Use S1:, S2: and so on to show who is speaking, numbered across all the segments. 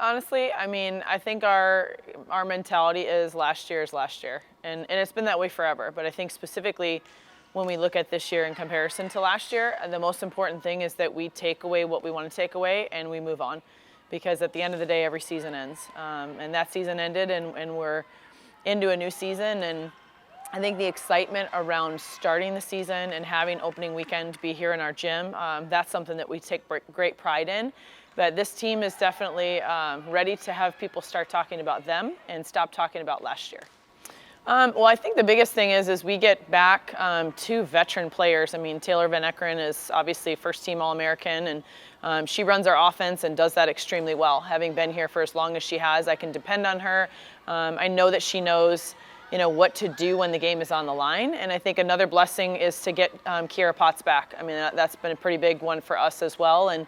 S1: Honestly, I mean, I think our mentality is last year, and it's been that way forever. But I think specifically when we look at this year in comparison to last year, the most important thing is that we take away what we want to take away and we move on, because at the end of the day, every season ends, and that season ended, and we're into a new season. And I think the excitement around starting the season and having opening weekend be here in our gym, that's something that we take great pride in. But this team is definitely ready to have people start talking about them and stop talking about last year. Well, I think the biggest thing is we get back 2 veteran players. I mean, Taylor Vaneekeren is obviously first-team All-American, and she runs our offense and does that extremely well. Having been here for as long as she has, I can depend on her. I know that she knows, what to do when the game is on the line. And I think another blessing is to get Kiera Potts back. I mean, that's been a pretty big one for us as well. And,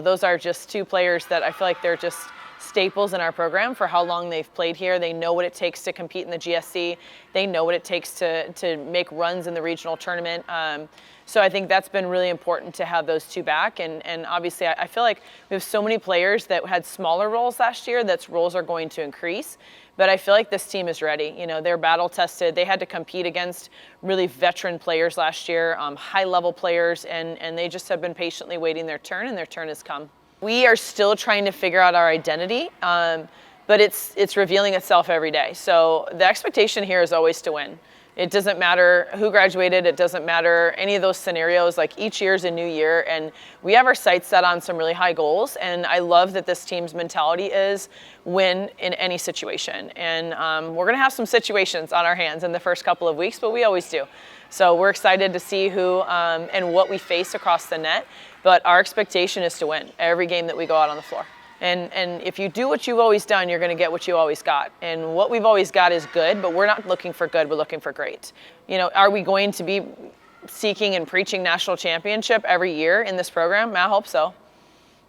S1: those are just 2 players that I feel like they're just staples in our program for how long they've played here. They know what it takes to compete in the GSC. They know what it takes to make runs in the regional tournament. So I think that's been really important to have those 2 back. And obviously, I feel like we have so many players that had smaller roles last year that roles are going to increase. But I feel like this team is ready. They're battle tested. They had to compete against really veteran players last year, high-level players, and they just have been patiently waiting their turn, and their turn has come. We are still trying to figure out our identity, but it's revealing itself every day. So the expectation here is always to win. It doesn't matter who graduated. It doesn't matter any of those scenarios. Like, each year is a new year, and we have our sights set on some really high goals. And I love that this team's mentality is win in any situation. And we're going to have some situations on our hands in the first couple of weeks, but we always do. So we're excited to see who and what we face across the net. But our expectation is to win every game that we go out on the floor. And if you do what you've always done, you're going to get what you always got. And what we've always got is good, but we're not looking for good, we're looking for great. Are we going to be seeking and preaching national championship every year in this program? I hope so.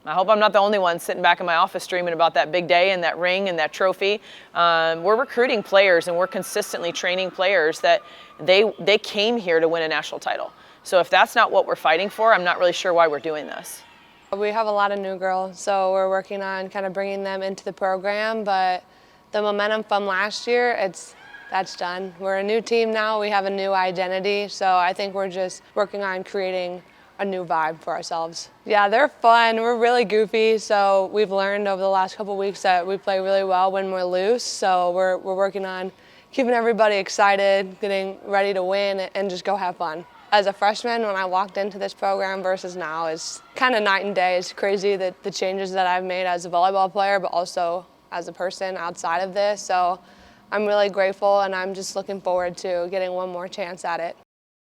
S1: I hope I'm not the only one sitting back in my office dreaming about that big day and that ring and that trophy. We're recruiting players, and we're consistently training players that they came here to win a national title. So if that's not what we're fighting for, I'm not really sure why we're doing this.
S2: We have a lot of new girls, so we're working on kind of bringing them into the program, but the momentum from last year, that's done. We're a new team now, we have a new identity, so I think we're just working on creating a new vibe for ourselves. Yeah, they're fun, we're really goofy, so we've learned over the last couple of weeks that we play really well when we're loose, so we're working on keeping everybody excited, getting ready to win, and just go have fun. As a freshman, when I walked into this program versus now, is kind of night and day. It's crazy that the changes that I've made as a volleyball player, but also as a person outside of this. So I'm really grateful, and I'm just looking forward to getting one more chance at it.